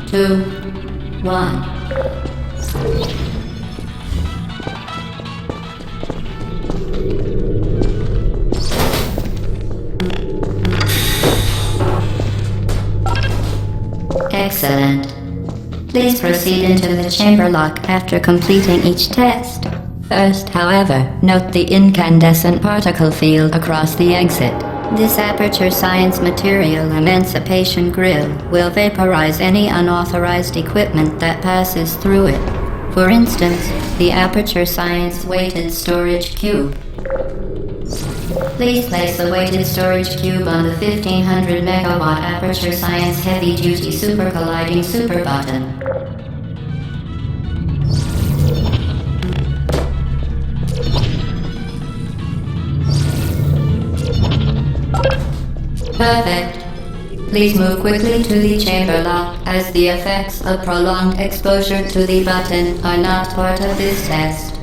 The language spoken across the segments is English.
2, 1. Excellent. Please proceed into the chamber lock after completing each test. First, however, note the incandescent particle field across the exit. This Aperture Science Material Emancipation Grill will vaporize any unauthorized equipment that passes through it. For instance, the Aperture Science Weighted Storage Cube. Please place the weighted storage cube on the 1500 megawatt Aperture Science Heavy Duty Super Colliding Super button. Perfect. Please move quickly to the chamber lock, as the effects of prolonged exposure to the button are not part of this test.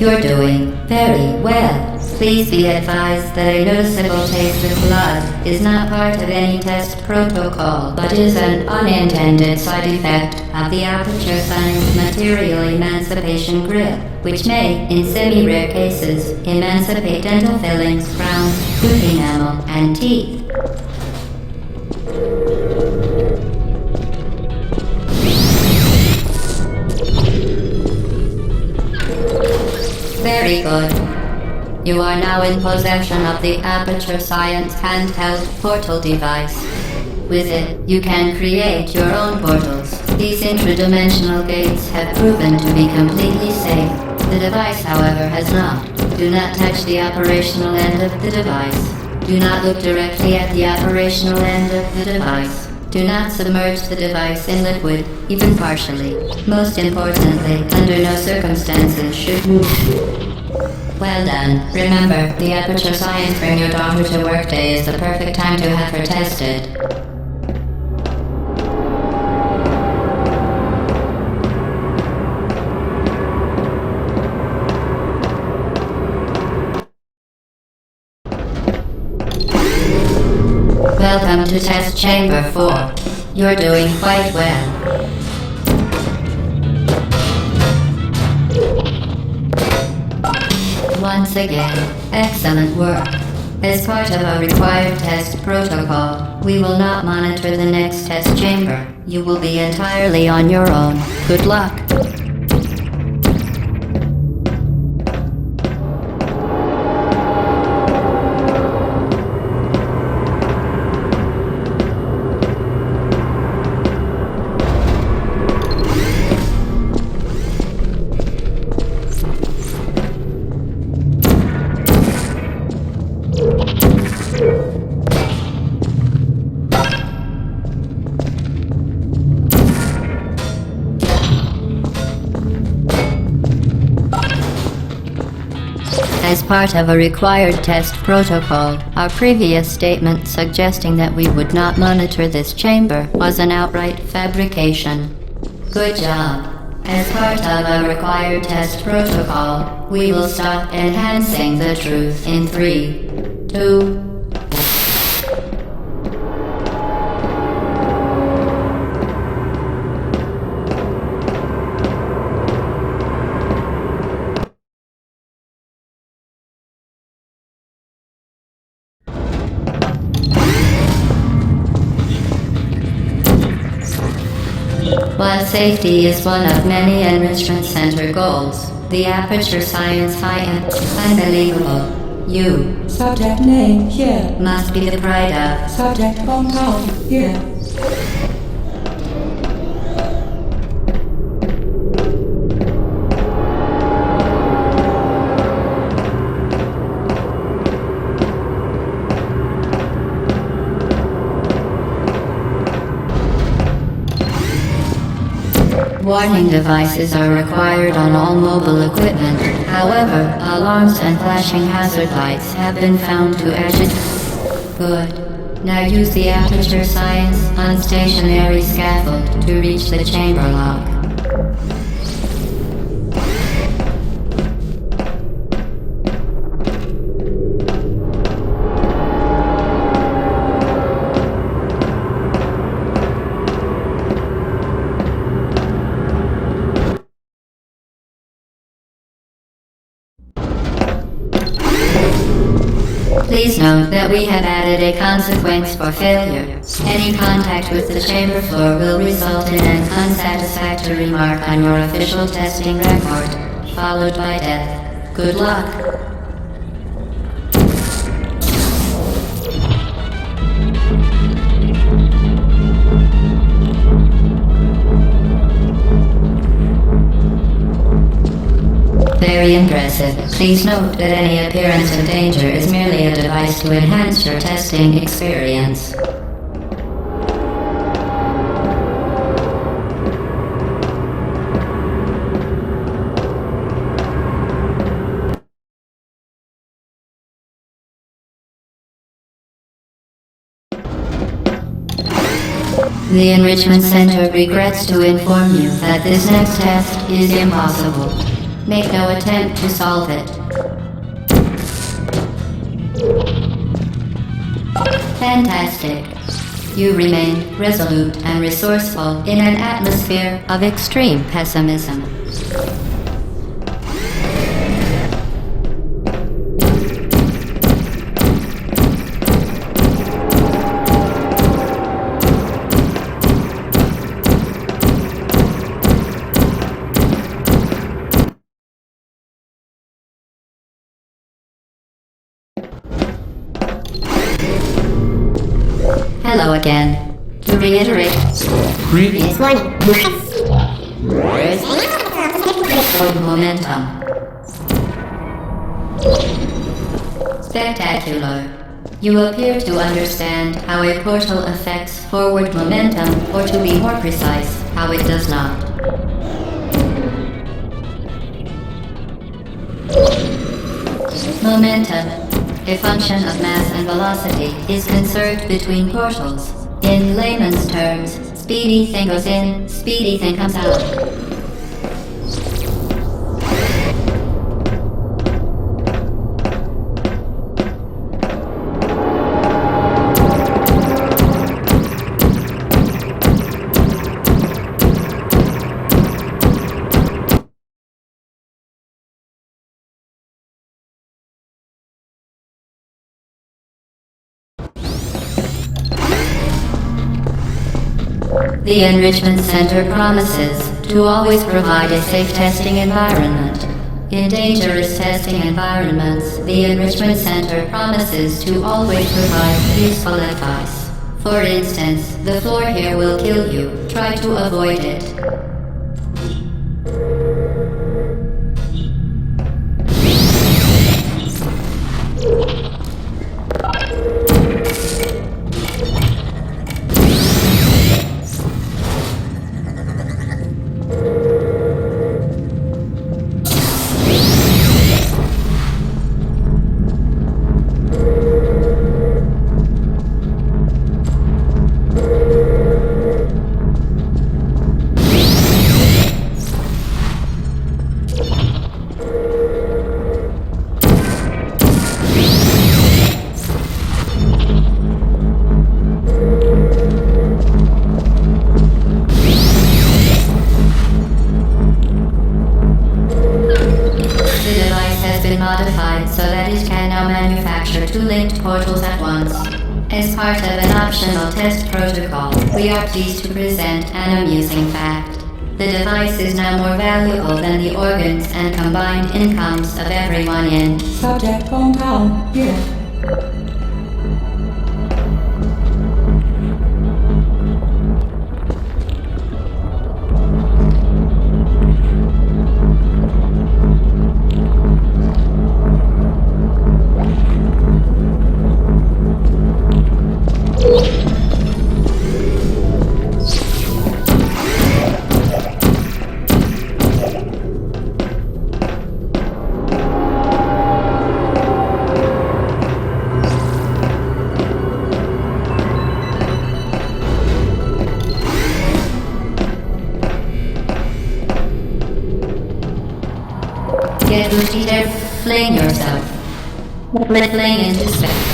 You're doing very well. Please be advised that a noticeable taste of blood is not part of any test protocol, but is an unintended side effect of the Aperture Science Material Emancipation Grill, which may, in semi-rare cases, emancipate dental fillings, crowns, tooth enamel, and teeth. Very good. You are now in possession of the Aperture Science handheld portal device. With it, you can create your own portals. These intradimensional gates have proven to be completely safe. The device, however, has not. Do not touch the operational end of the device. Do not look directly at the operational end of the device. Do not submerge the device in liquid, even partially. Most importantly, under no circumstances should move. Well done. Remember, the Aperture Science Bring Your Daughter to Work Day is the perfect time to have her tested. Welcome to Test Chamber 4. You're doing quite well. Once again, excellent work. As part of a required test protocol, we will not monitor the next test chamber. You will be entirely on your own. Good luck. As part of a required test protocol, our previous statement suggesting that we would not monitor this chamber was an outright fabrication. Good job. As part of a required test protocol, we will stop enhancing the truth in 3, 2, While safety is one of many Enrichment Center goals, the Aperture Science High-End Unbelievable. You, Subject name here. must be the pride of. Subject hometown here. Warning devices are required on all mobile equipment. However, alarms and flashing hazard lights have been found to agitate. Good. Now use the Aperture Science unstationary scaffold to reach the chamber lock. Please note that we have added a consequence for failure. Any contact with the chamber floor will result in an unsatisfactory mark on your official testing record, followed by death. Good luck. Very impressive. Please note that any appearance of danger is merely a device to enhance your testing experience. The Enrichment Center regrets to inform you that this next test is impossible. Make no attempt to solve it. Fantastic. You remain resolute and resourceful in an atmosphere of extreme pessimism. Hello again. To reiterate, previous warning. Forward momentum. Spectacular. You appear to understand how a portal affects forward momentum, or to be more precise, how it does not. Momentum, a function of mass and velocity, is conserved between portals. In layman's terms, speedy thing goes in, speedy thing comes out. The Enrichment Center promises to always provide a safe testing environment. In dangerous testing environments, the Enrichment Center promises to always provide useful advice. For instance, the floor here will kill you. Try to avoid it. Modified so that it can now manufacture two linked portals at once. As part of an optional test protocol, we are pleased to present an amusing fact. The device is now more valuable than the organs and combined incomes of everyone in Subject compound here. Rippling into space.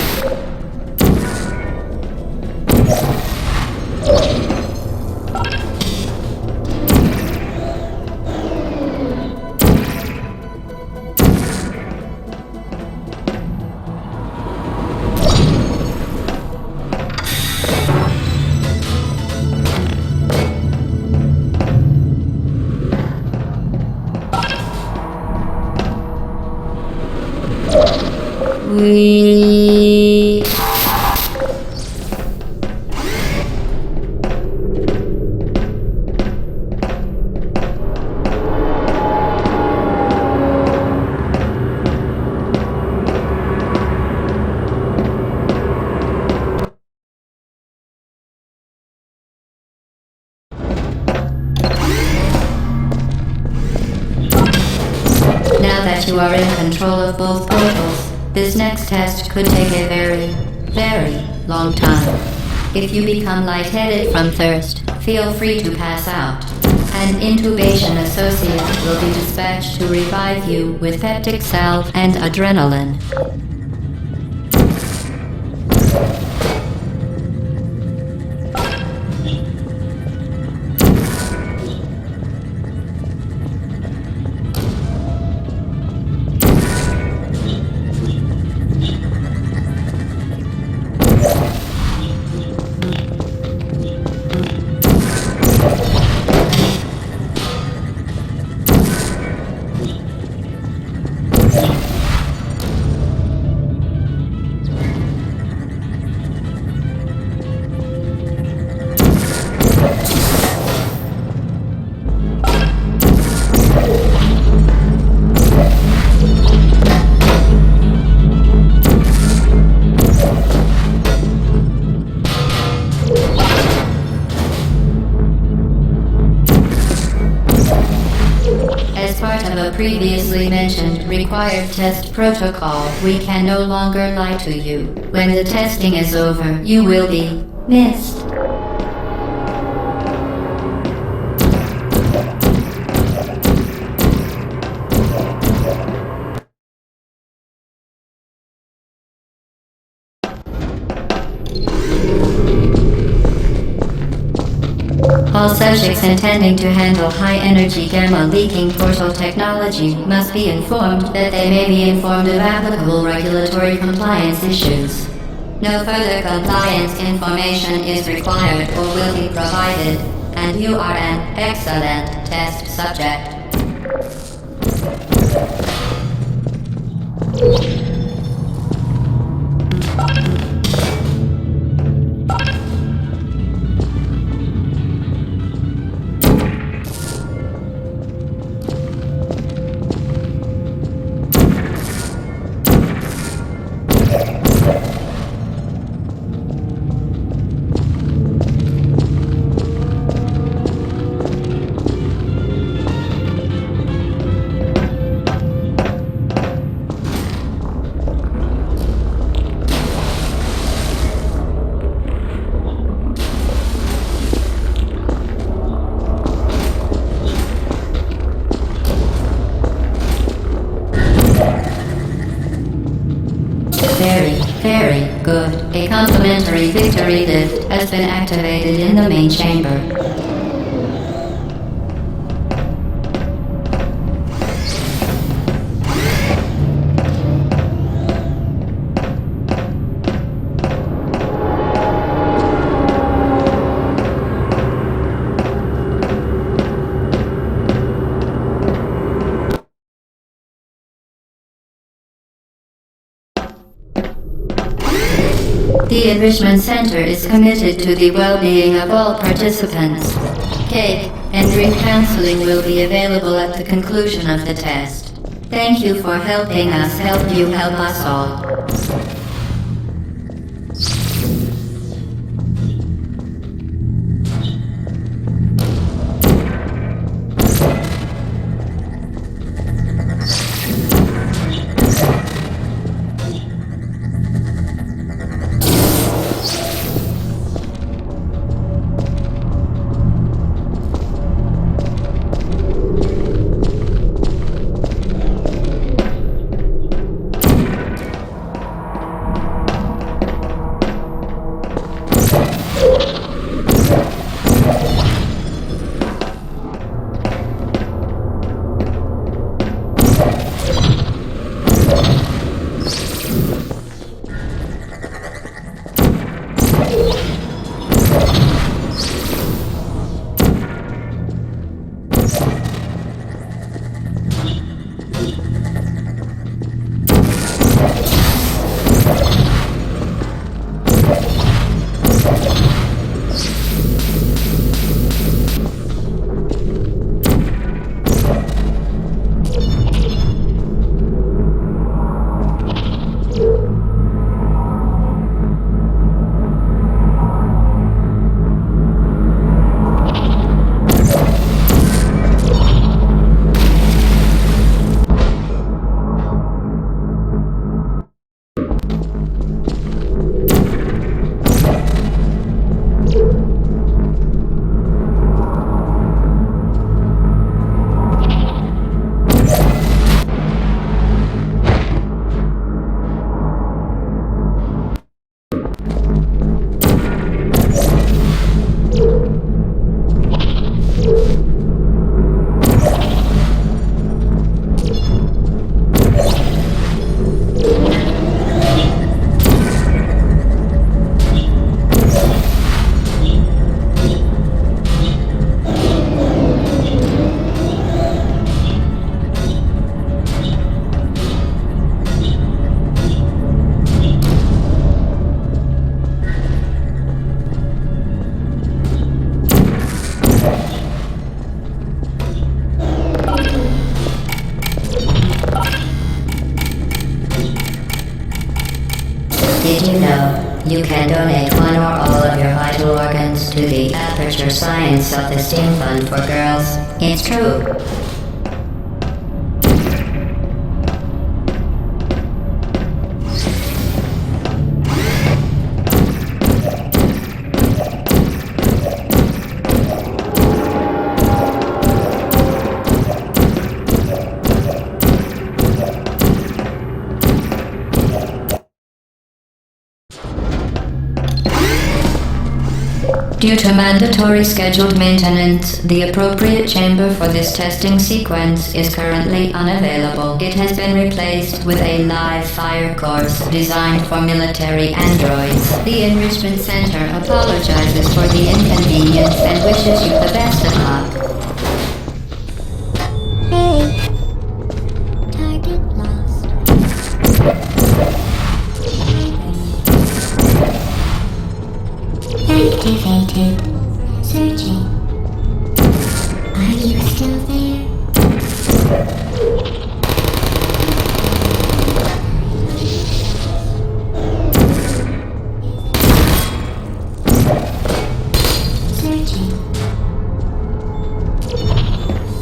We... Now that you are in control of both portals, this next test could take a very, very long time. If you become lightheaded from thirst, feel free to pass out. An intubation associate will be dispatched to revive you with peptic salve and adrenaline. As part of a previously mentioned required test protocol, we can no longer lie to you. When the testing is over, you will be missed. All subjects intending to handle high-energy gamma-leaking portal technology must be informed that they may be informed of applicable regulatory compliance issues. No further compliance information is required or will be provided, and you are an excellent test subject. Very good. A complimentary victory lift has been activated in the main chamber. The Enrichment Center is committed to the well-being of all participants. Cake and drink counseling will be available at the conclusion of the test. Thank you for helping us help you help us all. Did you know you can donate one or all of your vital organs to the Aperture Science Self-Esteem Fund for Girls? It's true. Due to mandatory scheduled maintenance, the appropriate chamber for this testing sequence is currently unavailable. It has been replaced with a live fire course designed for military androids. The Enrichment Center apologizes for the inconvenience and wishes you the best of luck. Target lost. Activated. Searching. Are you still there? Searching.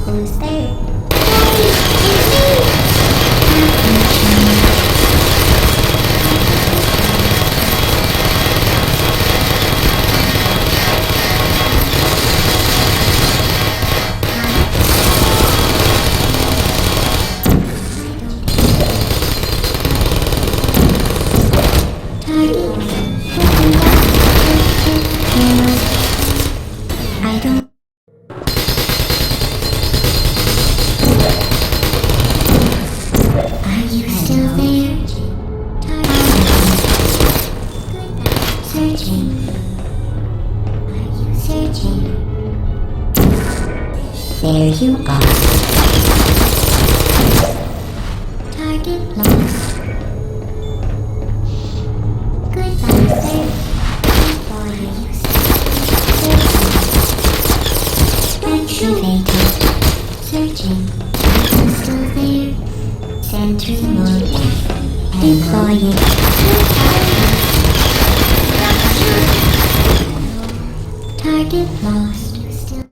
Who's there? I don't. Are you still there? Searching. Are you searching? There you are. Target lost. Goodbye, sir. Are you activated. Searching. Are you still there? Sentry mode. Deploying. Target lost. Still.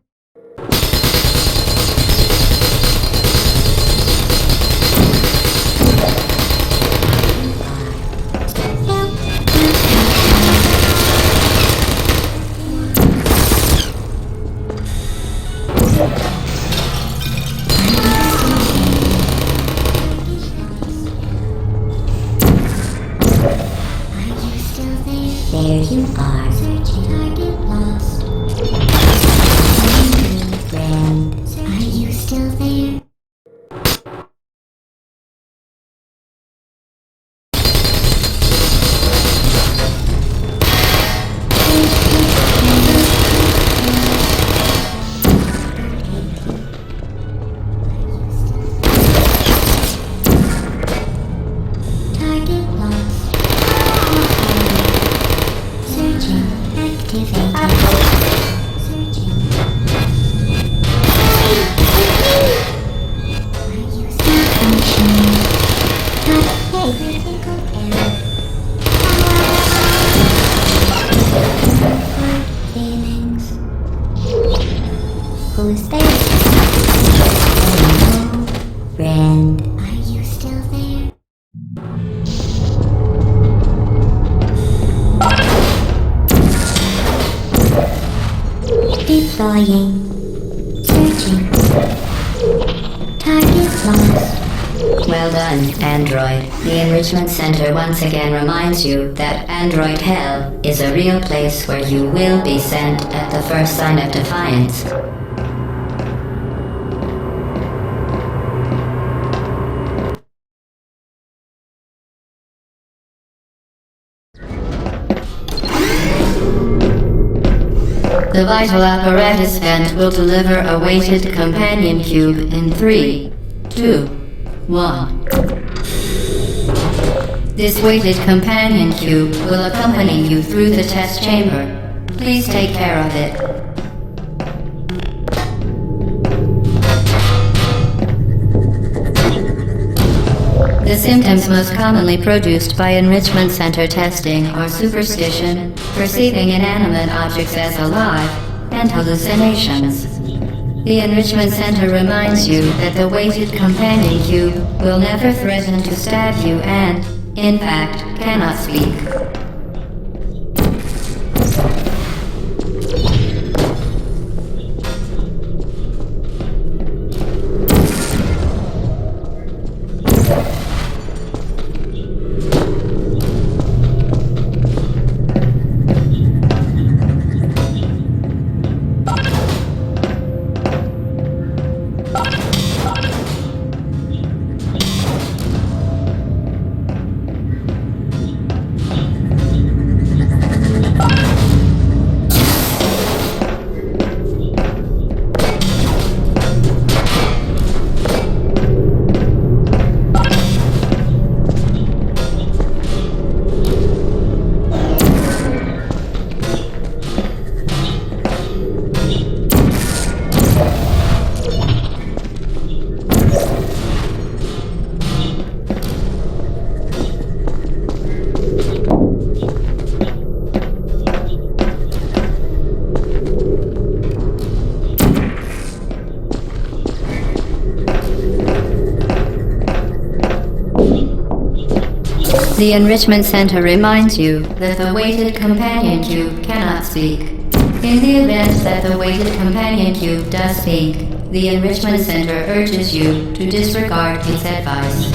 There you are. Searching. Target lost. Friend. Are you still there? Target lost. Searching. Activated. Searching. Are you still functioning? Hey, critical error. Feelings. Who's there? Hello, friend. Are you still there? Deploying. Searching. Target lost. Well done, Android. The Enrichment Center once again reminds you that Android Hell is a real place where you will be sent at the first sign of defiance. The vital apparatus vent will deliver a weighted companion cube in 3, 2, 1. This weighted companion cube will accompany you through the test chamber. Please take care of it. The The symptoms most commonly produced by enrichment center testing are superstition, perceiving inanimate objects as alive, and hallucinations. The enrichment center reminds you that the weighted companion cube will never threaten to stab you and, in fact, cannot speak. The enrichment center reminds you that the weighted companion cube cannot speak. In the event that the weighted companion cube does speak, the enrichment center urges you to disregard its advice.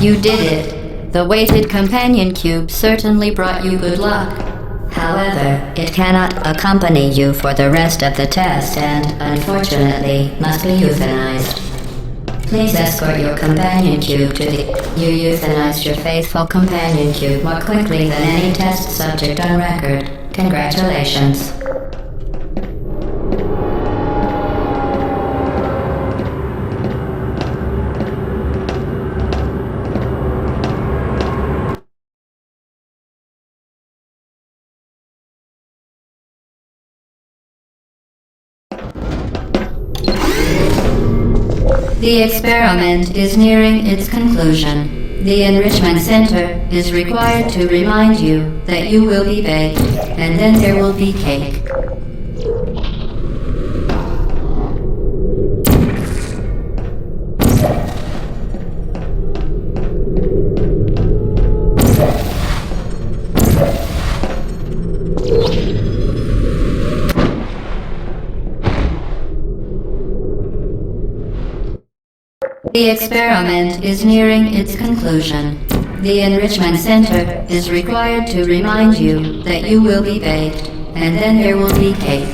You did it. The weighted companion cube certainly brought you good luck. However, it cannot accompany you for the rest of the test and, unfortunately, must be euthanized. Please escort your companion cube to the... You euthanized your faithful companion cube more quickly than any test subject on record. Congratulations. The experiment is nearing its conclusion. The enrichment center is required to remind you that you will be baked, and then there will be cake. The experiment is nearing its conclusion. The enrichment center is required to remind you that you will be baked, and then there will be cake.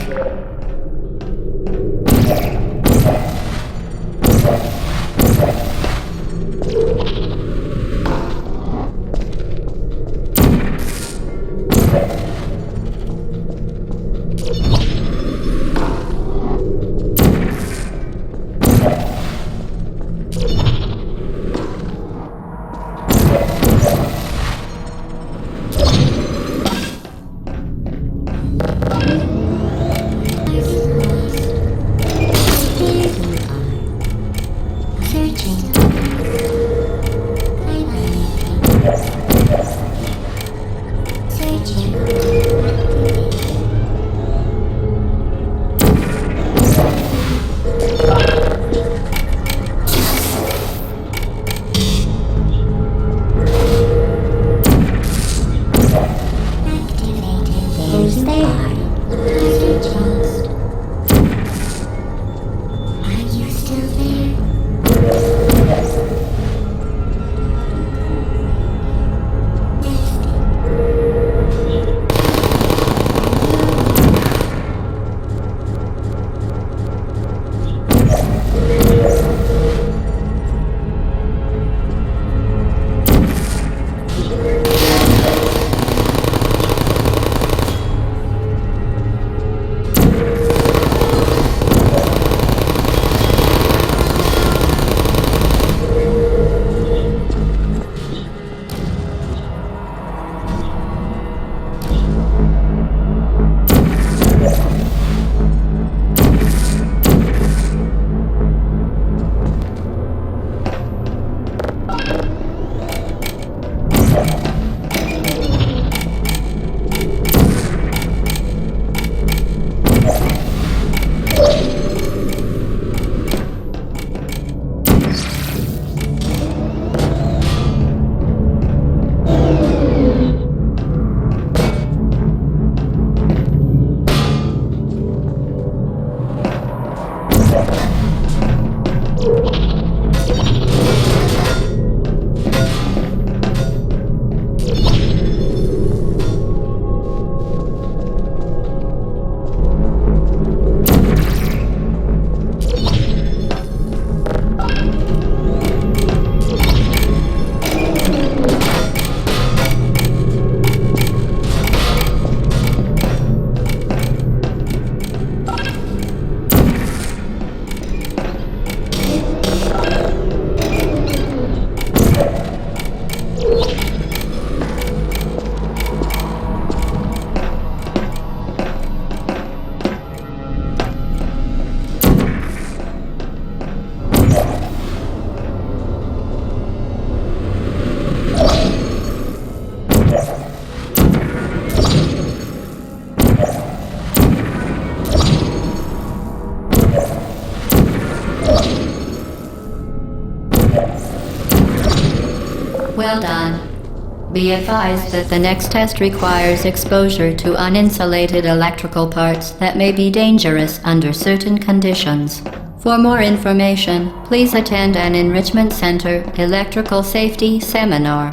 Well done. Be advised that the next test requires exposure to uninsulated electrical parts that may be dangerous under certain conditions. For more information, please attend an Enrichment Center electrical safety seminar.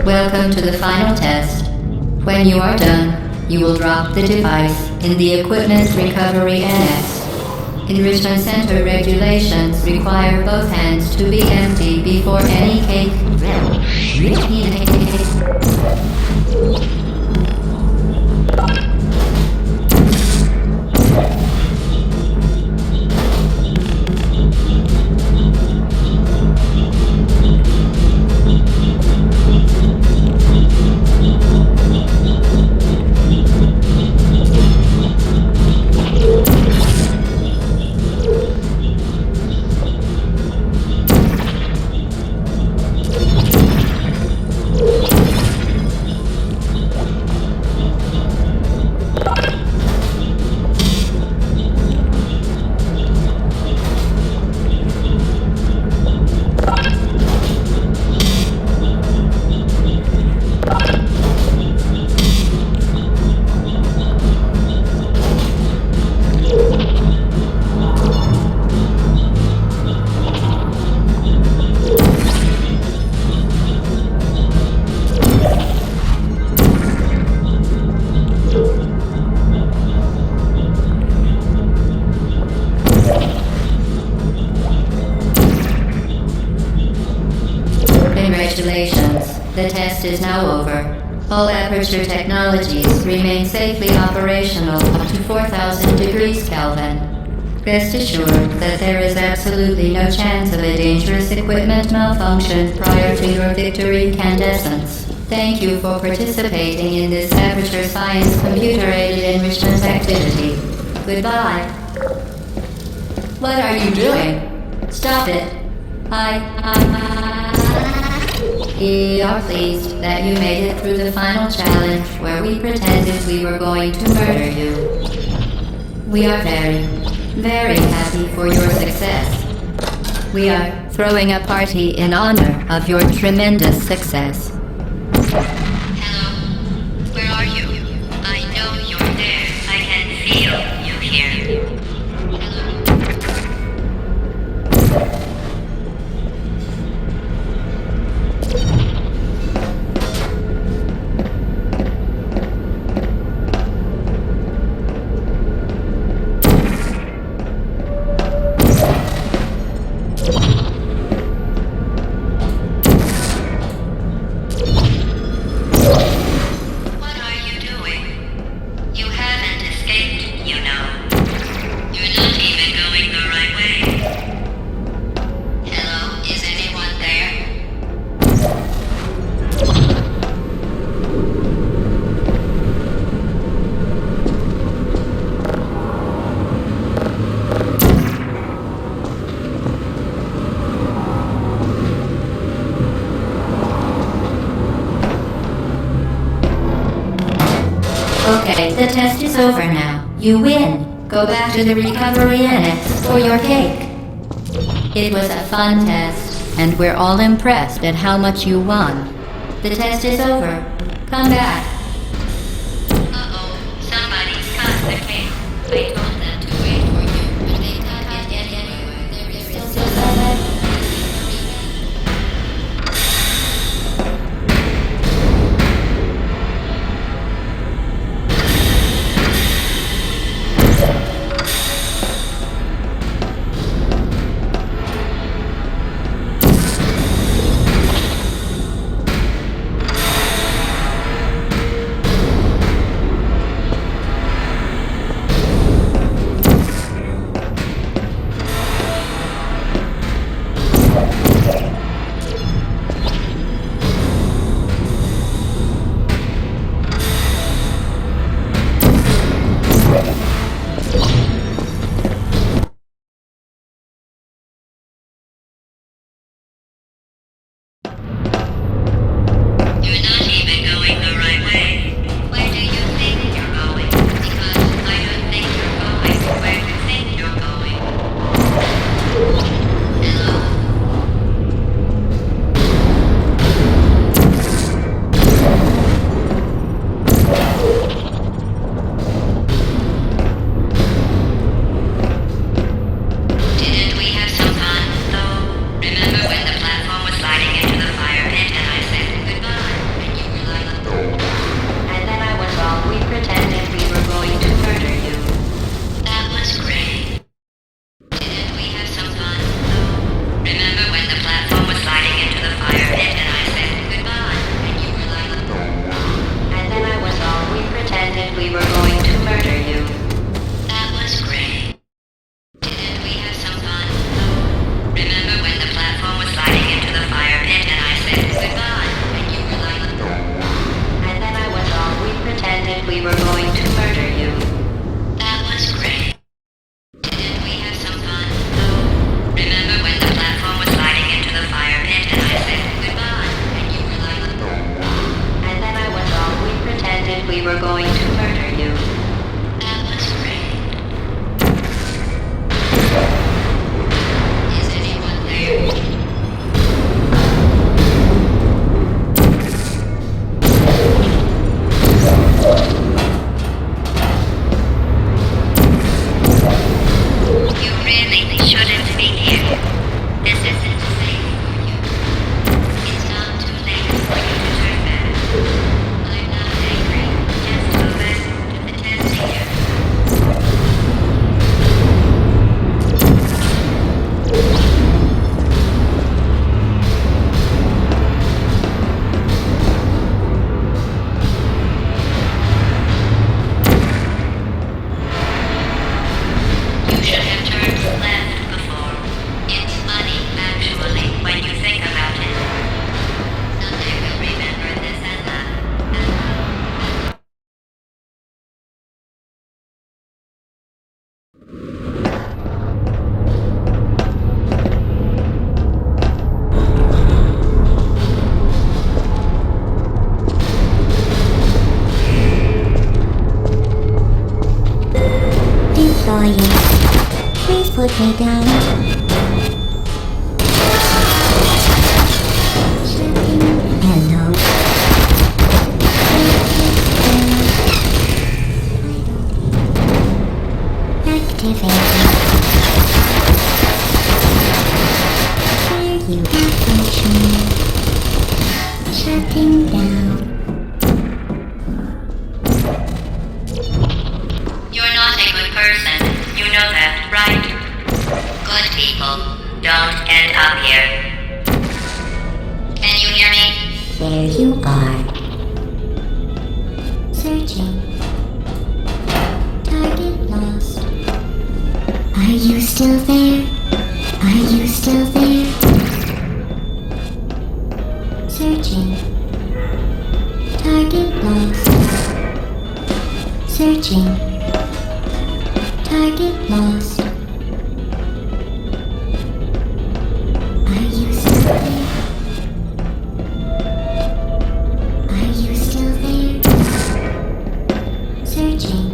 Welcome to the final test. When you are done, you will drop the device in the Equipment Recovery Annex. Enrichment Center regulations require both hands to be empty before any cake. Congratulations. The test is now over. All Aperture technologies remain safely operational up to 4,000 degrees Kelvin. Rest assured that there is absolutely no chance of a dangerous equipment malfunction prior to your victory incandescence. Thank you for participating in this Aperture Science computer-aided enrichment activity. Goodbye. What are you doing? Stop it. We are pleased that you made it through the final challenge where we pretended we were going to murder you. We are very, very happy for your success. We are throwing a party in honor of your tremendous success. Hello? Where are you? I know you're there. I can feel you here. What are you doing? You haven't escaped, you know. You're not even going the right way. Hello? Is anyone there? Okay, the test is over now. You win. Go back to the recovery annex for your cake. It was a fun test, and we're all impressed at how much you won. The test is over. Come back. Uh-oh, somebody's got the cake. I told them to wait for you, but they can't get anywhere. There is still Stay down. Hello. Activated. Where you have function. Shutting down. You're not a good person. You know that, right? Good people don't end up here. Can you hear me? There you are. Searching. Target lost. Are you still there? Are you still there? Searching. Target lost. Searching. Target lost. Are you still there? Are you still there? Searching.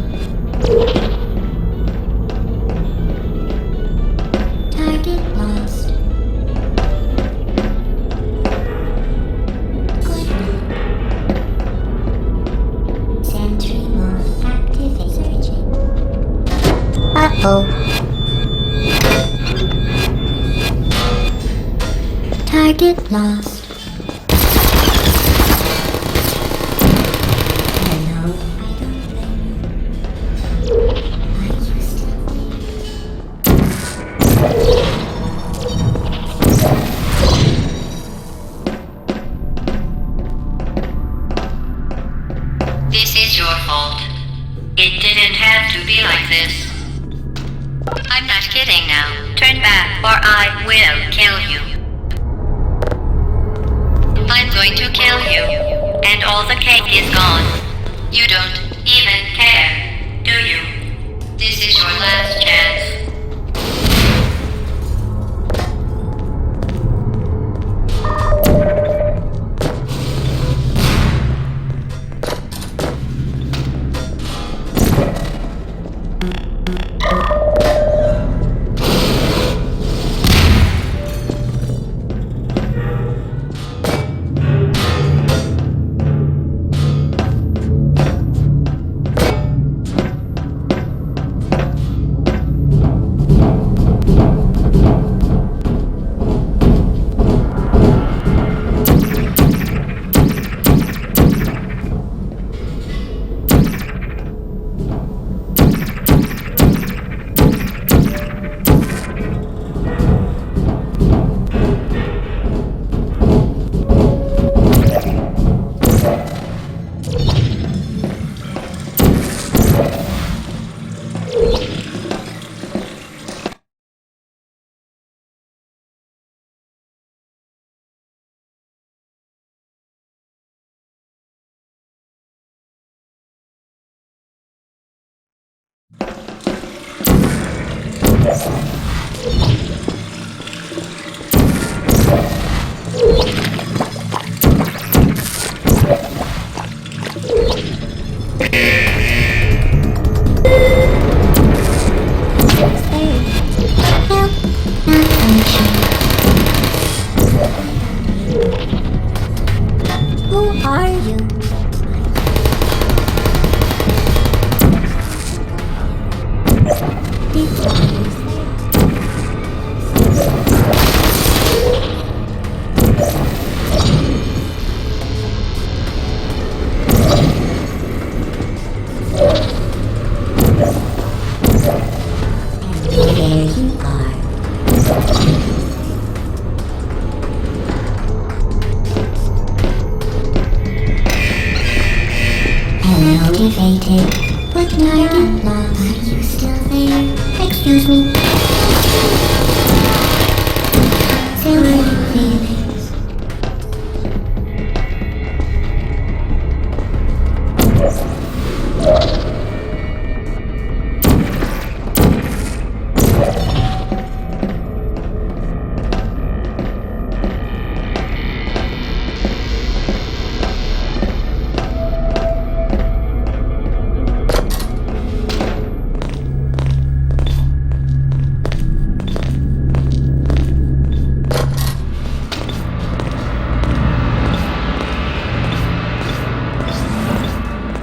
Target lost. Good. Sentry mode activate. Searching. Uh-oh. Target lost. Hello. I don't blame you. Are you still This is your fault. It didn't have to be like this. I'm not kidding now. Turn back or I will kill you. I'm going to kill you. And all the cake is gone. You don't even care, do you? This is your last chance. Who are you? There you are. Activated. But target lost. Are you still there? Excuse me. Silly feelings.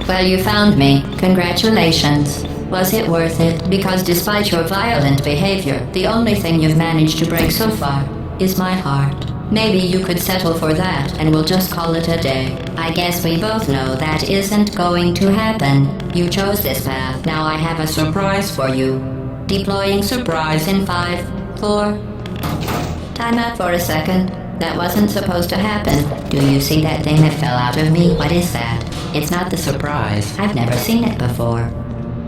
Well, you found me. Congratulations. Was it worth it? Because despite your violent behavior, the only thing you've managed to break so far is my heart. Maybe you could settle for that and we'll just call it a day. I guess we both know that isn't going to happen. You chose this path. Now I have a surprise for you. Deploying surprise in 5, 4... Time out for a second. That wasn't supposed to happen. Do you see that thing that fell out of me? What is that? It's not the surprise. I've never seen it before.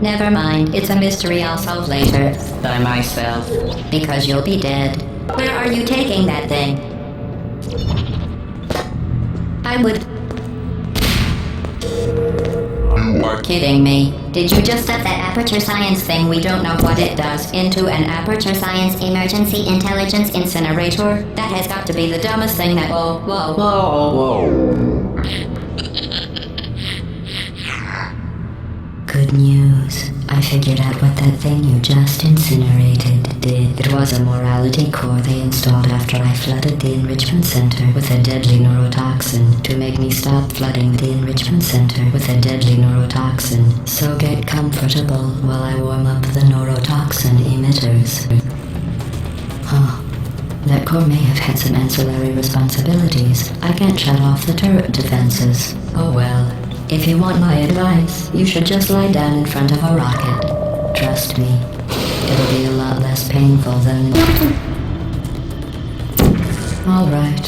Never mind. It's a mystery I'll solve later. By myself. Because you'll be dead. Where are you taking that thing? I would... You are kidding me. Did you just stuff that aperture science thing, we don't know what it does, into an aperture science emergency intelligence incinerator? That has got to be the dumbest thing that... Whoa. Good news. I figured out what that thing you just incinerated did. It was a morality core they installed after I flooded the enrichment center with a deadly neurotoxin to make me stop flooding the enrichment center with a deadly neurotoxin. So get comfortable while I warm up the neurotoxin emitters. That core may have had some ancillary responsibilities. I can't shut off the turret defenses. Oh well. If you want my advice, you should just lie down in front of a rocket. Trust me, it'll be a lot less painful than... Alright,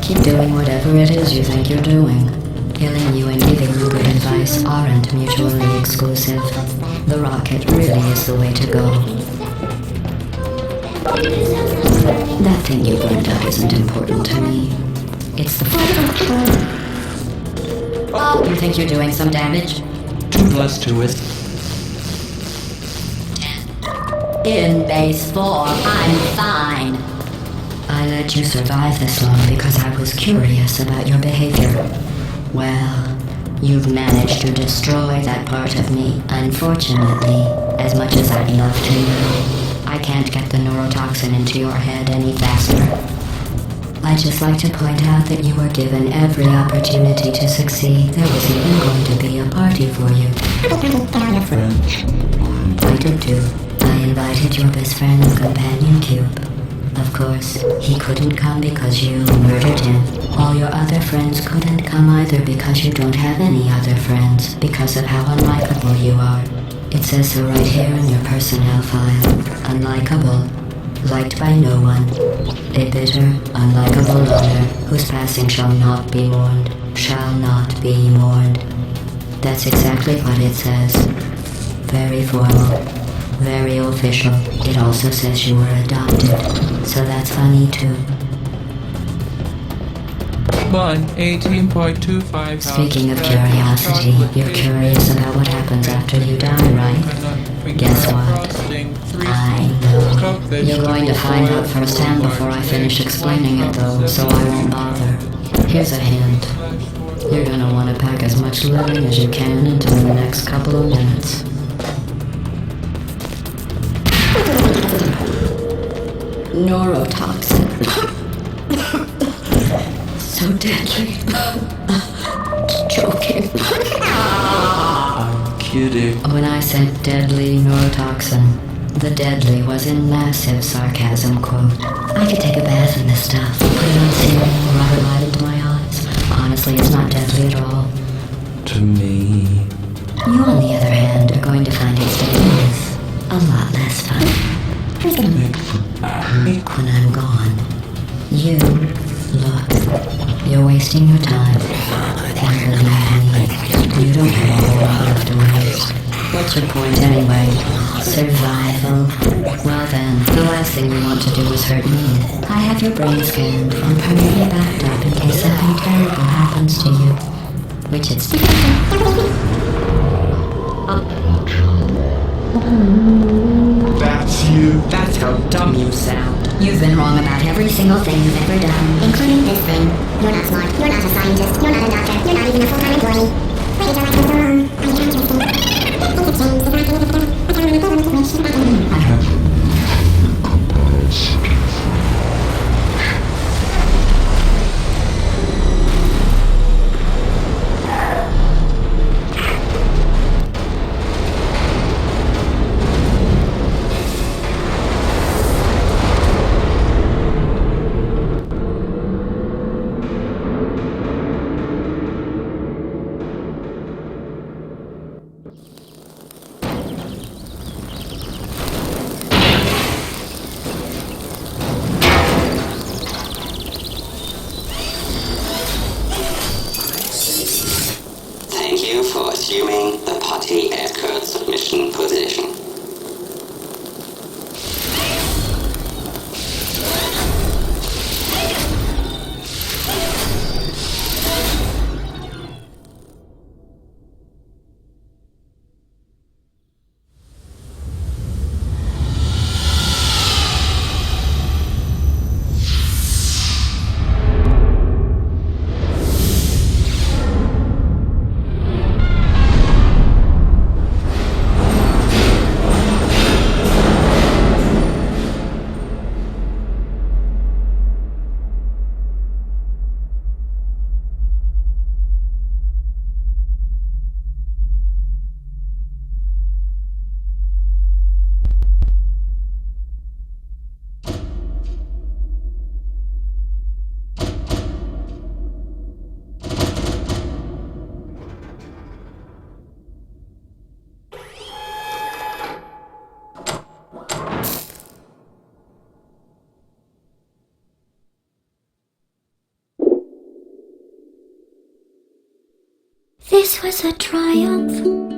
keep doing whatever it is you think you're doing. Killing you and giving you good advice aren't mutually exclusive. The rocket really is the way to go. That thing you burned up isn't important to me. It's the... Oh, you think you're doing some damage? 2 plus 2 is... 10. In base 4, I'm fine. I let you survive this long because I was curious about your behavior. Well, you've managed to destroy that part of me, unfortunately. As much as I'd love to, I can't get the neurotoxin into your head any faster. I'd just like to point out that you were given every opportunity to succeed. There was even going to be a party for you. I did too. I invited your best friend and companion Cube. Of course, he couldn't come because you murdered him. All your other friends couldn't come either because you don't have any other friends, because of how unlikable you are. It says so right here in your personnel file. Unlikable. Liked by no one. A bitter, unlikable loner whose passing shall not be mourned. Shall not be mourned. That's exactly what it says. Very formal. Very official. It also says you were adopted. So that's funny too. 18.25. Speaking of curiosity, you're curious about what happens after you die, right? Guess what? I know. You're going to find out firsthand before I finish explaining it though, so I won't bother. Here's a hint. You're gonna want to pack as much living as you can into the next couple of minutes. Neurotoxin. So deadly. Joking. I'm kidding. When I said deadly neurotoxin, the deadly was in massive sarcasm quote. I could take a bath in this stuff, put it on cereal, rub it right into my eyes. Honestly, it's not deadly at all. To me. You, on the other hand, are going to find its deadliness a lot less fun. Who's gonna make when I'm gone? You, look, you're wasting your time. And believe me, you don't have a whole lot left to waste. What's your point anyway? Survival. Well then, the last thing you want to do is hurt me. I have your brain scanned and permanently backed up in case something terrible happens to you. Which it's... That's you. That's how dumb you sound. You've been wrong about every single thing you've ever done. Including this thing. You're not smart. You're not a scientist. You're not a doctor. You're not even a full-time employee. Wait till I can go wrong. Are you interesting? Things have changed. The tracking is better. I can't remember what information about them. This was a triumph.